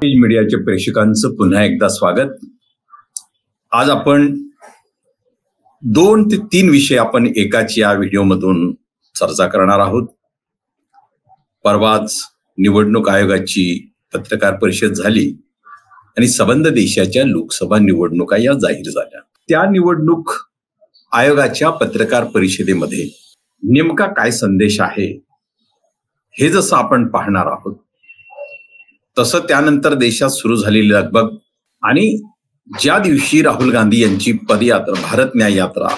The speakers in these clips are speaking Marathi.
मीडियाच्या प्रेक्षकांचं पुन्हा एकदा स्वागत। आज आपण 2 ते 3 विषय आपण एकाच या व्हिडिओमधून चर्चा करणार आहोत। परवाच निवडणूक आयोगाची पत्रकार परिषद झाली आणि संबंध देशाच्या लोकसभा निवडणुका या जाहीर झाल्या। त्या निवडणूक आयोगाच्या पत्रकार परिषदेमध्ये नेमका काय संदेश आहे हे जसं आपण पाहणार आहोत, तसं त्यानंतर देशात सुरू झालेली लगबग आणि ज्या दिवशी राहुल गांधी यांची पदयात्रा भारत न्याय यात्रा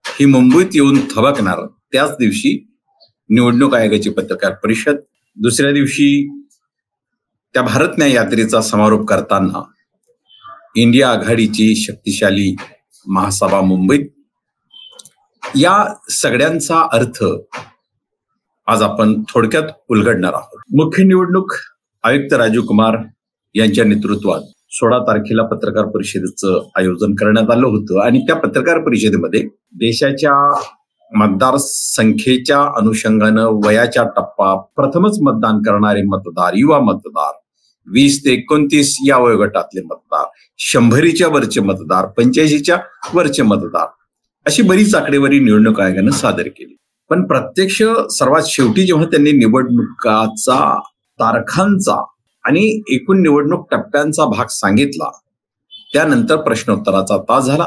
ही मुंबईत येऊन थबकणार त्याच दिवशी निवडणूक आयोगाची पत्रकार परिषद, दुसऱ्या दिवशी त्या भारत न्याय यात्रेचा समारोप करताना इंडिया आघाडीची शक्तिशाली महासभा मुंबईत, या सगळ्यांचा अर्थ आज आपण थोडक्यात उलगडणार आहोत। मुख्य निवडणूक आयुक्त राजीव कुमार यांच्या नेतृत्वात 16 तारखेला पत्रकार परिषदेचं आयोजन करण्यात आलं होतं आणि त्या पत्रकार परिषदेमध्ये देशाच्या मतदार संख्येच्या अनुषंगानं वयाच्या टप्पा, प्रथमच मतदान करणारे मतदार, युवा मतदार, 20 ते 29 या वयोगटातले मतदार, 100च्या वरचे मतदार, 85च्या वरचे मतदार, अशी बरीच आकडेवारी निवडणूक आयोगानं सादर केली। पण प्रत्यक्ष सर्वात शेवटी जेव्हा त्यांनी निवडणुकाचा तारखांचा आणि एकूण निवडणूक टप्प्यांचा भाग सांगितला, त्यानंतर प्रश्नोत्तराचा तास झाला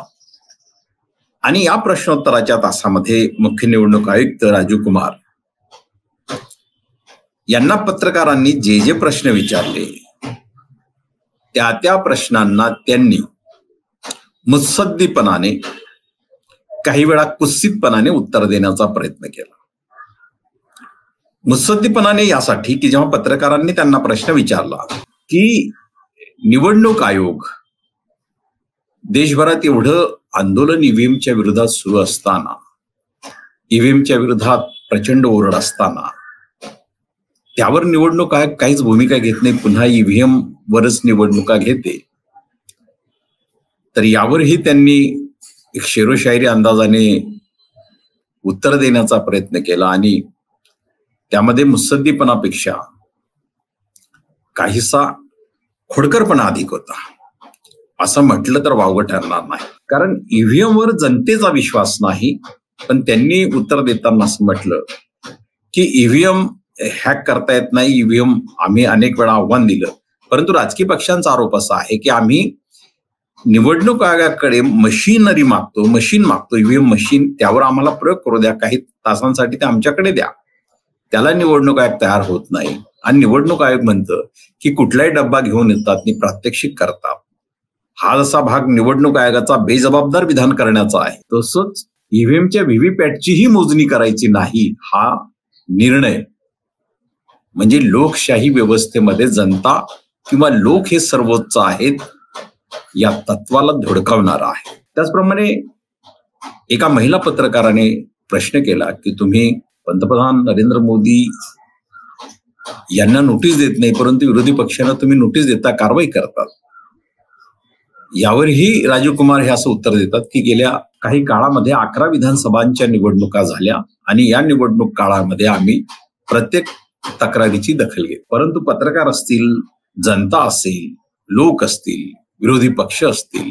आणि या प्रश्नोत्तराच्या तासामध्ये मुख्य निवडणूक आयुक्त राजीव कुमार यांना पत्रकारांनी जे प्रश्न विचारले त्या प्रश्नांना त्यांनी मुत्सद्दीपणाने, काही वेळा कुत्सितपणाने उत्तर देण्याचा प्रयत्न केला। मुत्सद्दीपणाने यासाठी की जेव्हा पत्रकारांनी त्यांना प्रश्न विचारला की निवडणूक आयोग देशभरात एवढं आंदोलन ईव्हीएमच्या विरोधात सुरू असताना, ईव्हीएमच्या विरोधात प्रचंड ओरड असताना त्यावर निवडणूक आयोग काहीच भूमिका घेत नाही, पुन्हा ईव्हीएम वरच निवडणुका घेते, तर यावरही त्यांनी एक शेरोशायरी अंदाजाने उत्तर देण्याचा प्रयत्न केला आणि त्यामध्ये मुत्सद्दीपणापेक्षा काहीसा खोडकरपणा अधिक होता, असं म्हटलं तर वावगं ठरणार नाही। कारण ईव्हीएम वर जनतेचा विश्वास नाही, पण त्यांनी उत्तर देताना असं म्हटलं की ईव्हीएम हॅक करता येत नाही, ईव्हीएम आम्ही अनेक वेळा आव्हान दिलं, परंतु राजकीय पक्षांचा आरोप असा आहे की आम्ही निवडणूक आयोगाकडे मशीन मागतो, ईव्हीएम मशीन, त्यावर आम्हाला प्रयोग करू द्या, काही तासांसाठी ते आमच्याकडे द्या। त्याला निवडणूक आयोग तयार होत नाही आणि निवडणूक आयोग म्हणतं की कुठलाही डब्बा घेऊन येतात आणि प्रात्यक्षिक करतात। हा जसा भाग निवडणूक आयोगाचा बेजबाबदार विधान करण्याचा आहे, तसंच ईव्हीएमच्या व्हीव्हीपॅटचीही मोजणी करायची नाही हा निर्णय म्हणजे लोकशाही व्यवस्थेमध्ये जनता किंवा लोक हे सर्वोच्च आहेत या तत्वाला धुडकावणारा आहे। त्याचप्रमाणे एका महिला पत्रकाराने प्रश्न केला की तुम्ही पंतप्रधान नरेंद्र मोदी यांना नोटीस देत नाही, परंतु विरोधी पक्षांना तुम्ही नोटीस देता, कारवाई करतात। यावरही राजीव कुमार हे असं उत्तर देतात की गेल्या काही काळामध्ये 11 विधानसभांच्या निवडणुका झाल्या आणि या निवडणूक काळामध्ये आम्ही प्रत्येक तक्रारीची दखल घेतो, परंतु पत्रकार असतील, जनता असेल, लोक असतील, विरोधी पक्ष असतील,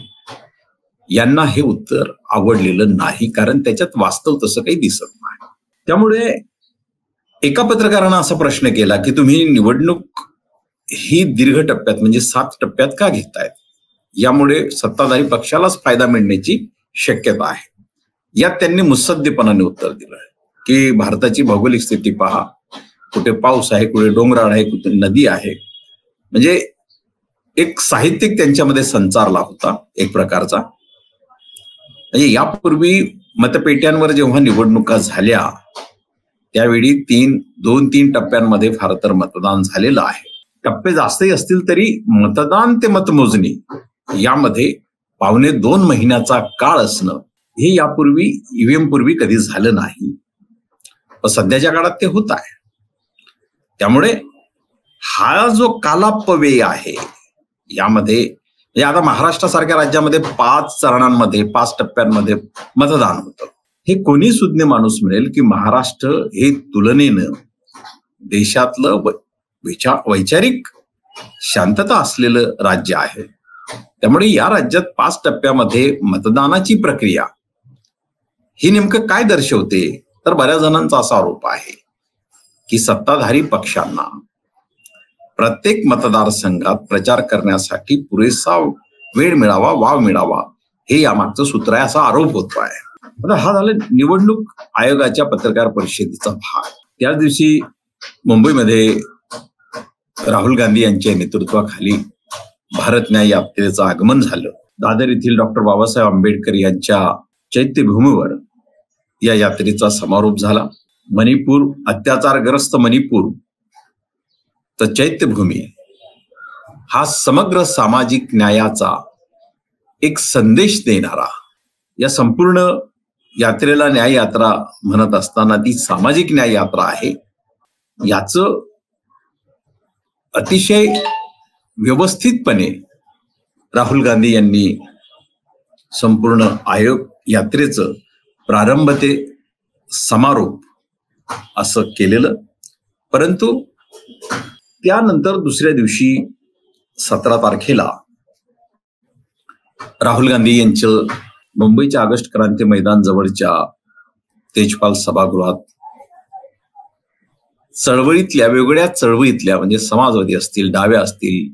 यांना हे उत्तर आवडलेलं नाही, कारण त्याच्यात वास्तव तसं काही दिसत नाही। त्यामुळे एका पत्रकारानं असा प्रश्न केला की तुम्ही निवडणूक ही दीर्घ टप्प्यात म्हणजे 7 टप्प्यात का घेतायत, यामुळे सत्ताधारी पक्षालाच फायदा मिळण्याची शक्यता आहे। यात त्यांनी मुत्सद्दीपणाने उत्तर दिलं की भारताची भौगोलिक स्थिती पहा, कुठे पाऊस आहे, कुठे डोंगराळ आहे, कुठे नदी आहे, म्हणजे एक साहित्यिक त्यांच्यामध्ये संचारला होता एक प्रकारचा। म्हणजे यापूर्वी मतपेट्यांवर जेव्हा निवडणुका झाल्या त्यावेळी 2-3 टप्प्यांमध्ये फार तर मतदान झालेलं आहे। टप्पे जास्तही असतील तरी मतदान ते मतमोजणी यामध्ये 1.25 महिन्याचा काळ असणं हे यापूर्वी ईव्हीएम पूर्वी कधी झालं नाही, पण सध्याच्या काळात ते होत आहे। त्यामुळे हा जो कालापव्यय आहे यामध्ये आता महाराष्ट्रासारख्या राज्यामध्ये 5 चरणांमध्ये 5 टप्प्यांमध्ये मतदान होतं। हे कोणी सुज्ञ माणूस मिळेल की महाराष्ट्र हे तुलनेनं देशातलं वैचारिक शांतता असलेलं राज्य आहे. त्यामुळे या राज्यात 5 टप्प्यामध्ये मतदानाची प्रक्रिया ही नेमकं काय दर्शवते, तर बऱ्याच जणांचा असा आरोप आहे की सत्ताधारी पक्षांना प्रत्येक मतदारसंघात प्रचार करण्यासाठी पुरेसा वेळ मिळावा, वाव मिळावा, हे यामागचं सूत्र आहे असा आरोप होतो आहे. आता हा झाला निवडणूक आयोगाच्या पत्रकार परिषदेचा भाग. त्याच दिवशी मुंबईमध्ये राहुल गांधी यांच्या नेतृत्वाखाली भारत न्याय यात्रेचं आगमन झालं. दादर येथील डॉक्टर बाबासाहेब आंबेडकर यांच्या चैत्यभूमीवर या यात्रेचा समारोप झाला. मणिपूर, अत्याचारग्रस्त मणिपूर तर चैत्यभूमी हा समग्र सामाजिक न्यायाचा एक संदेश देणारा, या संपूर्ण यात्रेला न्याय यात्रा म्हणत असताना ती सामाजिक न्याय यात्रा आहे, याचं अतिशय व्यवस्थितपणे राहुल गांधी यांनी संपूर्ण आयोग यात्रेचं प्रारंभ ते समारोप असं केलेलं. परंतु त्यानंतर दुसऱ्या दिवशी 17 तारखेला राहुल गांधी यांचं मुंबईच्या ऑगस्ट क्रांती मैदान जवळच्या तेजपाल सभागृहात चळवळीतल्या, वेगवेगळ्या चळवळीतल्या, म्हणजे समाजवादी असतील, डाव्या असतील,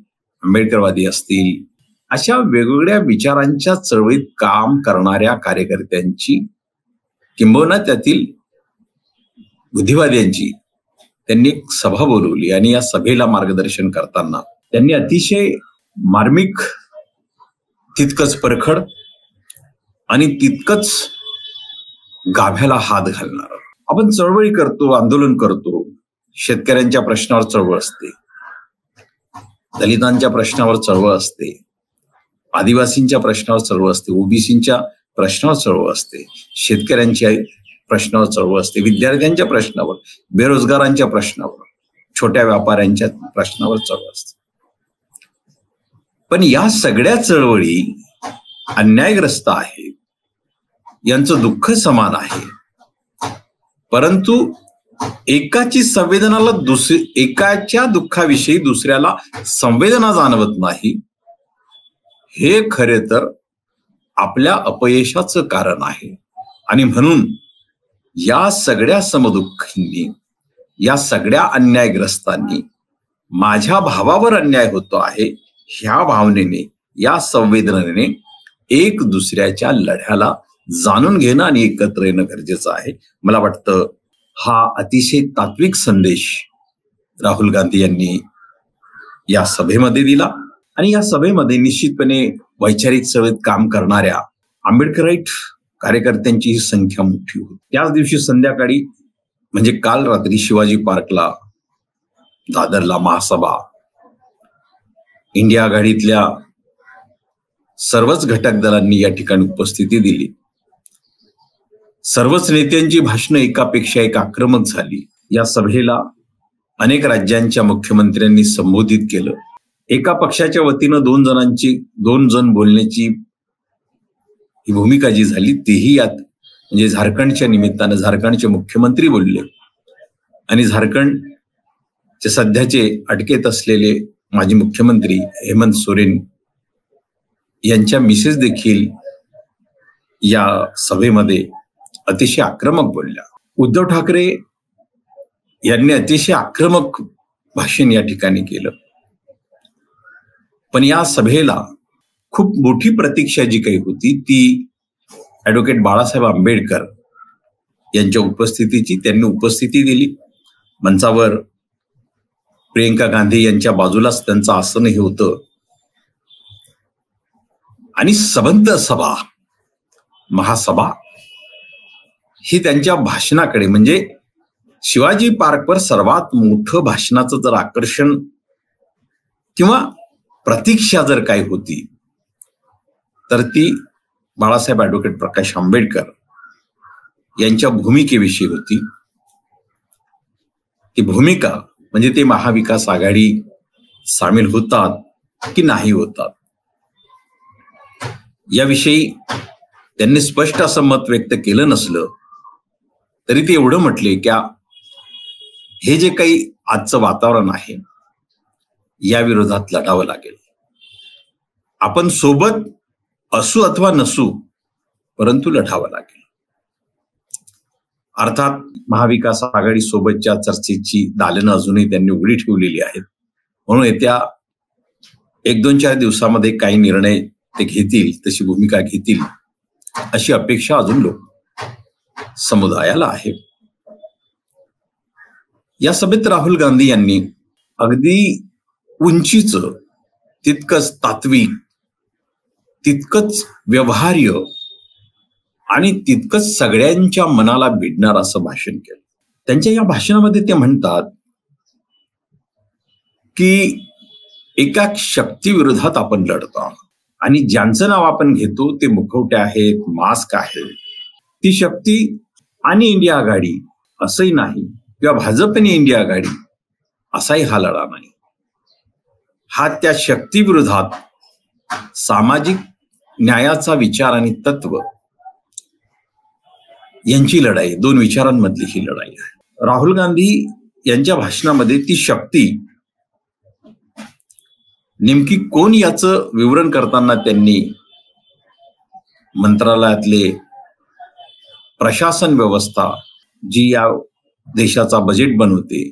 आंबेडकरवादी असतील, अशा वेगवेगळ्या विचारांच्या चळवळीत काम करणाऱ्या कार्यकर्त्यांची किंबहुना त्यातील बुद्धिवाद्यांची त्यांनी एक सभा बोलवली आणि या सभेला मार्गदर्शन करताना त्यांनी अतिशय मार्मिक, तितकंच परखड आणि तितकंच गाभ्याला हात घालणार. आपण चळवळी करतो, आंदोलन करतो, शेतकऱ्यांच्या प्रश्नावर चळवळ असते, दलितांच्या प्रश्नावर चळवळ असते, आदिवासींच्या प्रश्नावर चळवळ असते, ओबीसींच्या प्रश्नावर चळवळ असते, शेतकऱ्यांच्या प्रश्नावर चळवळ असते, विद्यार्थ्यांच्या प्रश्नावर, बेरोजगारांच्या प्रश्नावर, छोट्या व्यापाऱ्यांच्या प्रश्नावर चळवळ असते. पण या सगळ्या चळवळी अन्यायग्रस्त आहेत, यांचं दुःख समान आहे. परंतु एकाची संवेदनाला एकाच्या दुःखाविषयी दुसऱ्याला संवेदना जाणवत नाही, हे खरे तर आपल्या अपयशाचं कारण आहे. आणि म्हणून या सगळ्या समदुःखींनी, या सगळ्या अन्यायग्रस्तांनी माझ्या भावावर अन्याय होतो आहे ह्या भावनेने, या संवेदनेने एक दुसऱ्याच्या लढ्याला जाणून घेणं आणि एकत्र येणं गरजेचं आहे. मला वाटतं हा अतिशय तात्विक संदेश राहुल गांधी यांनी या सभेमध्ये दिला. आणि या सभेमध्ये निश्चितपणे वैचारिक चळवळीत काम करणाऱ्या आंबेडकराईट कार्यकर्त्यांची ही संख्या मोठी होती. त्याच दिवशी संध्याकाळी, म्हणजे काल रात्री, शिवाजी पार्कला, दादरला महासभा, इंडिया आघाडीतल्या सर्वच घटक दलांनी या ठिकाणी उपस्थिती दिली. सर्वच नेत्यांची भाषणं एकापेक्षा एक आक्रमक झाली. या सभेला अनेक राज्यांच्या मुख्यमंत्र्यांनी संबोधित केलं. एका पक्षाच्या वतीनं 2 जण बोलण्याची ही भूमिका जी झाली तीही यात, म्हणजे झारखंडच्या निमित्तानं झारखंडचे मुख्यमंत्री बोलले आणि झारखंडचे सध्याचे अटकेत असलेले माजी मुख्यमंत्री हेमंत सोरेन यांच्या मिसेस देखील या सभेमध्ये अतिशय आक्रमक बोलल्या. उद्धव ठाकरे यांनी अतिशय आक्रमक भाषण या ठिकाणी केलं. पण या सभेला खूप मोठी प्रतीक्षा जी काही होती ती ऍडव्होकेट बाळासाहेब आंबेडकर यांच्या उपस्थितीची, त्यांनी उपस्थिती दिली. मंचावर प्रियंका गांधी यांच्या बाजूलाच त्यांचं आसनही होतं. आणि सबंध सभा, महासभा ही त्यांच्या भाषणाकडे, म्हणजे शिवाजी पार्कवर सर्वात मोठं भाषणाचं जर आकर्षण किंवा प्रतीक्षा जर काही होती तर ती बाळासाहेब ऍडव्होकेट प्रकाश आंबेडकर यांच्या भूमिकेविषयी होती. ती भूमिका म्हणजे ते महाविकास आघाडी सामील होतात की नाही होतात याविषयी त्यांनी स्पष्ट असं मत व्यक्त केलं नसलं तरी ते एवढं म्हटले की हे जे काही आजचं वातावरण आहे या विरोधात लढावं लागेल. आपण सोबत असू अथवा नसू, परंतु लढावं लागेल. अर्थात महाविकास आघाडी सोबतच्या चर्चेची दालनं अजूनही त्यांनी उघडी ठेवलेली आहेत. म्हणून येत्या 1-2-4 दिवसामध्ये काही निर्णय ते घेतील, तशी भूमिका घेतील अशी अपेक्षा अजून लोक समुदायाला आहे. या सभेत राहुल गांधी यांनी अगदी उंचीचं, तितकंच तात्विक, तितकंच व्यवहार्य आणि तितकंच सगळ्यांच्या मनाला भिडणार असं भाषण केलं. त्यांच्या या भाषणामध्ये ते म्हणतात की एका शक्तीविरोधात आपण लढतो आहोत आणि ज्यांचं नाव आपण घेतो ते मुखवटे आहेत, मास्क आहे. ती शक्ती आणि इंडिया आघाडी असंही नाही, किंवा भाजप आणि इंडिया आघाडी असाही हा लढा नाही. हा त्या शक्तीविरोधात सामाजिक न्यायाचा विचार आणि तत्व यांची लढाई, दोन विचारांमधली ही लढाई आहे. राहुल गांधी यांच्या भाषणामध्ये ती शक्ती नेमकी कोण याचं विवरण करताना त्यांनी मंत्रालयातले प्रशासन व्यवस्था, जी या देशाचा बजेट बनवते,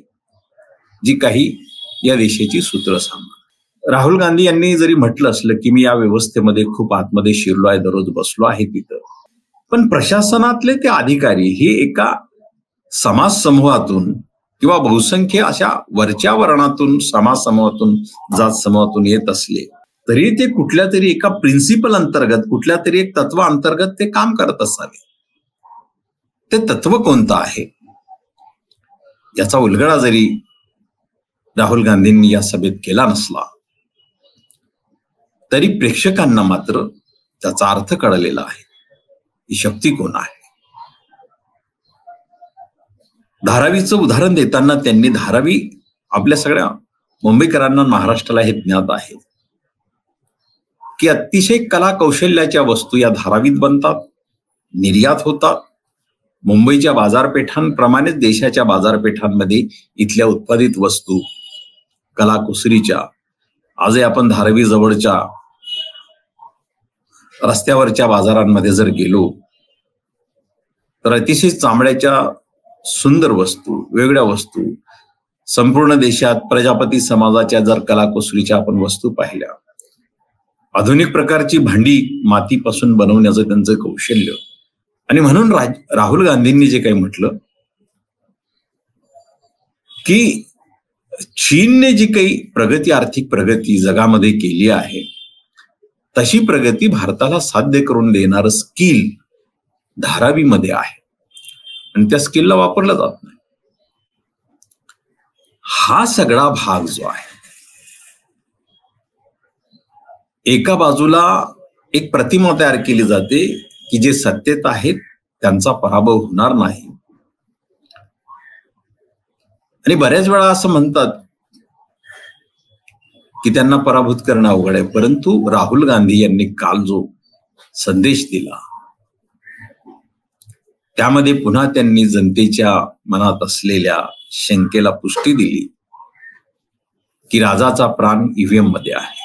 जी काही या देशाची सूत्र सांगतात. राहुल गांधी यांनी जरी म्हटलं असलं की मी या व्यवस्थेमध्ये खूप आतमध्ये शिरलो आहे, दररोज बसलो आहे तिथं, पण प्रशासनातले ते अधिकारी हे एका समाज समूहातून किंवा बहुसंख्य अशा वरच्या वर्णातून, समाज समूहातून, जात समूहातून येत असले तरी ते कुठल्या तरी एका प्रिन्सिपल अंतर्गत, कुठल्या तरी एक तत्व अंतर्गत ते काम करत असावे. ते तत्व कोणतं आहे याचा उलगडा जरी राहुल गांधींनी या सभेत केला नसला तरी प्रेक्षकांना मात्र त्याचा अर्थ कळलेला आहे. ही शक्ती कोण आहे? धारावीचं उदाहरण देताना त्यांनी, धारावी आपल्या सगळ्या मुंबईकरांना, महाराष्ट्राला हे ज्ञात आहे की अतिशय कला कौशल्याच्या वस्तू या धारावीत बनतात, निर्यात होतात. मुंबईच्या बाजारपेठांप्रमाणेच देशाच्या बाजारपेठांमध्ये इथल्या उत्पादित वस्तू कलाकुसरीच्या, आजही आपण धारावी जवळच्या रस्त्यावरच्या बाजारांमध्ये जर गेलो तर अतिशय चामड्याच्या सुंदर वस्तू, वेगळ्या वस्तू, संपूर्ण देशात प्रजापती समाजाच्या जर कलाकुसरीच्या आपण वस्तू पाहिल्या, आधुनिक प्रकारची भांडी मातीपासून बनवण्याचं त्यांचं कौशल्य. आणि म्हणून राहुल गांधींनी जे काही म्हटलं की चीनने जी काही प्रगती, आर्थिक प्रगती जगामध्ये केली आहे, तशी प्रगती भारताला साध्य करून देणारं स्किल धारावीमध्ये आहे आणि त्या स्किलला वापरलं जात नाही. हा सगळा भाग जो आहे, एका बाजूला एक प्रतिमा तयार केली जाते की जे सत्तेत आहेत त्यांचा पराभव होणार नाही, आणि बऱ्याच वेळा असं म्हणतात की त्यांना पराभूत करणं अवघड आहे. परंतु राहुल गांधी यांनी काल जो संदेश दिला त्यामध्ये पुन्हा त्यांनी जनतेच्या मनात असलेल्या शंकेला पुष्टी दिली की राजाचा प्राण ईव्हीएम मध्ये आहे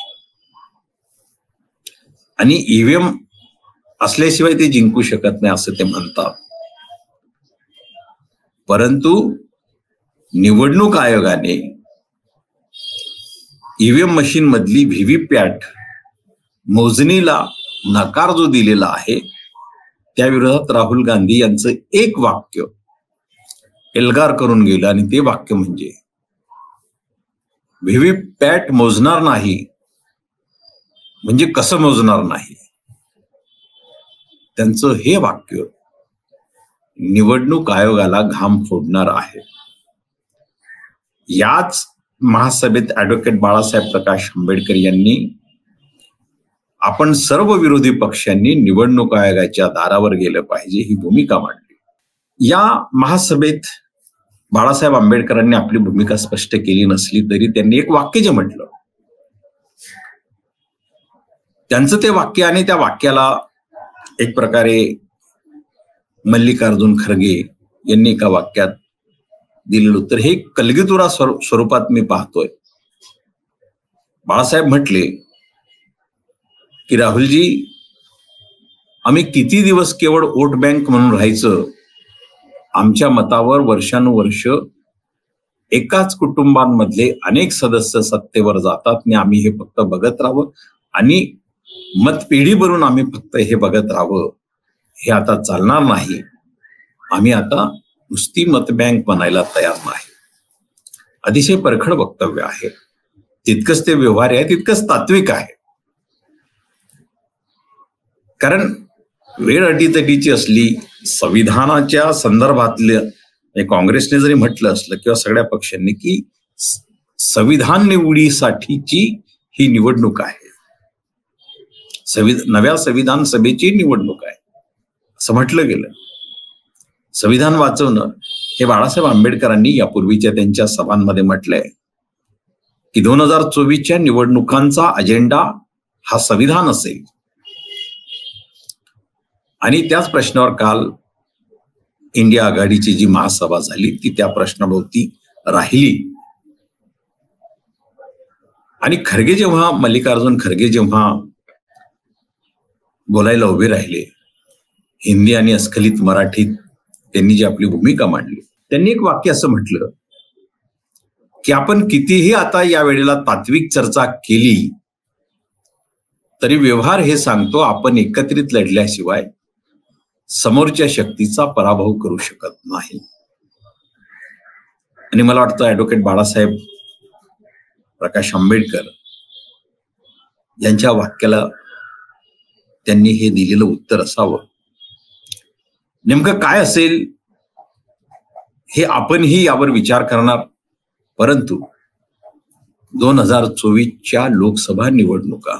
आणि ईव्हीएम असल्याशिवाय ते जिंकू शकत नाही असं ते म्हणतात. परंतु निवडणूक आयोगाने ईव्हीएम मशीन मधली व्हीव्हीपॅट मोजणीला नकार जो दिलेला आहे त्या विरोधात राहुल गांधी यांचं एक वाक्य एल्गार करून गेलं, आणि ते वाक्य म्हणजे व्हीव्हीपॅट मोजणार नाही म्हणजे कसं मोजणार नाही. त्यांचं हे वाक्य निवडणूक आयोगाला घाम फोडणार आहे. याच महासभेत ऍडव्होकेट बाळासाहेब प्रकाश आंबेडकर यांनी आपण सर्व विरोधी पक्षांनी निवडणूक आयोगाच्या दारावर गेलं पाहिजे ही भूमिका मांडली. या महासभेत बाळासाहेब आंबेडकरांनी आपली भूमिका स्पष्ट केली नसली तरी त्यांनी एक वाक्य जे म्हटलं, त्यांचं ते वाक्य आणि त्या वाक्याला एक प्रकारे मल्लिकार्जुन खरगे यांनी एका वाक्यात दिलेलं उत्तर हे कलगीतुरा स्वरूपात मी पाहतोय. बाळासाहेब म्हटले की राहुलजी, आम्ही किती दिवस केवळ वोट बँक म्हणून राहायचं? आमच्या मतावर वर्षानुवर्ष एकाच कुटुंबांमधले अनेक सदस्य सत्तेवर जातात आणि आम्ही हे फक्त बघत राहावं आणि मतपेढी भरून आम्ही फक्त हे बघत राहावं, हे आता चालणार नाही. आम्ही आता नुसती मतबँक बनायला तयार नाही. अतिशय परखड वक्तव्य आहे. तितकंच ते व्यवहार्य आहे, तितकंच तात्विक आहे. कारण वेळ अटीतटीची असली, संविधानाच्या संदर्भातल्या काँग्रेसने जरी म्हटलं असलं किंवा सगळ्या पक्षांनी की संविधान निवडीसाठीची ही निवडणूक आहे, नव्या संविधान सभेची निवडणूक आहे असं म्हटलं गेलं. संविधान वाचवणं हे बाळासाहेब आंबेडकरांनी यापूर्वीच्या त्यांच्या सभांमध्ये म्हटलंय की 2024च्या निवडणुकांचा अजेंडा हा संविधान असेल. आणि त्याच प्रश्नावर काल इंडिया आघाडीची जी महासभा झाली ती त्या प्रश्नाभोवती राहिली. आणि मल्लिकार्जुन खरगे जेव्हा बोलायला उभे राहिले, हिंदी आणि अस्खलित मराठीत त्यांनी जी आपली भूमिका मांडली, त्यांनी एक वाक्य असं म्हटलं की आपण कितीही आता या वेळेला तात्विक चर्चा केली तरी व्यवहार हे सांगतो आपण एकत्रित लढल्याशिवाय समोरच्या शक्तीचा पराभव करू शकत नाही. आणि मला वाटतं ऍडव्होकेट बाळासाहेब प्रकाश आंबेडकर यांच्या वाक्याला त्यांनी हे दिलेलं उत्तर असावं. नेमकं काय असेल हे आपणही यावर विचार करणार, परंतु 2024च्या लोकसभा निवडणुका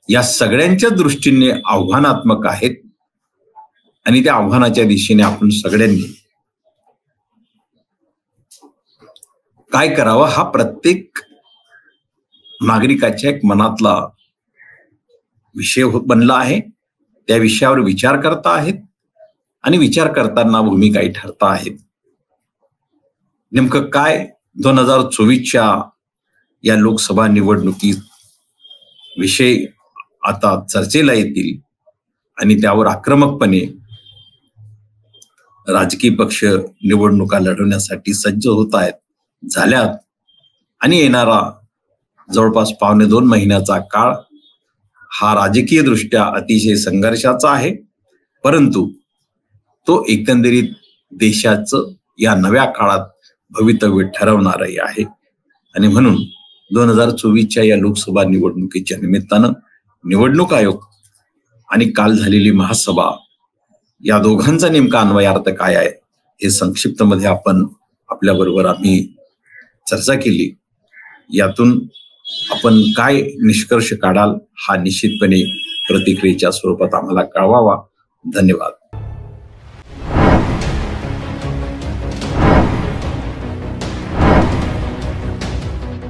या सगळ्यांच्या दृष्टीने आव्हानात्मक आहेत आणि त्या आव्हानाच्या दिशेने आपण सगळ्यांनी काय करावं हा प्रत्येक नागरिकाच्या एक मनातला विषय बनला आहे. त्या विषयावर विचार करता आहेत आणि विचार करताना भूमिकाही ठरता आहेत. नेमकं काय 2024च्या या लोकसभा निवडणुकीत विषय आता चर्चेला येतील आणि त्यावर आक्रमकपणे राजकीय पक्ष निवडणुका लढवण्यासाठी सज्ज होत आहेत, झाल्यात. आणि येणारा जवळपास 1.25 महिन्याचा काळ हा राजकीय दृष्ट्या अतिशय संघर्षाचा आहे, परंतु तो एकंदरीत देशाचं या नव्या काळात भवितव्य ठरवणारही आहे. आणि म्हणून 2024च्या या लोकसभा निवडणुकीच्या निमित्तानं निवडणूक आयोग आणि काल झालेली महासभा या दोघांचा नेमका अन्वयार्थ काय आहे हे संक्षिप्त मध्ये आपल्याबरोबर आम्ही चर्चा केली. यातून आपण काय निष्कर्ष काढाल हा निश्चितपणे प्रतिक्रियेच्या स्वरूपात आम्हाला कळवावा. धन्यवाद.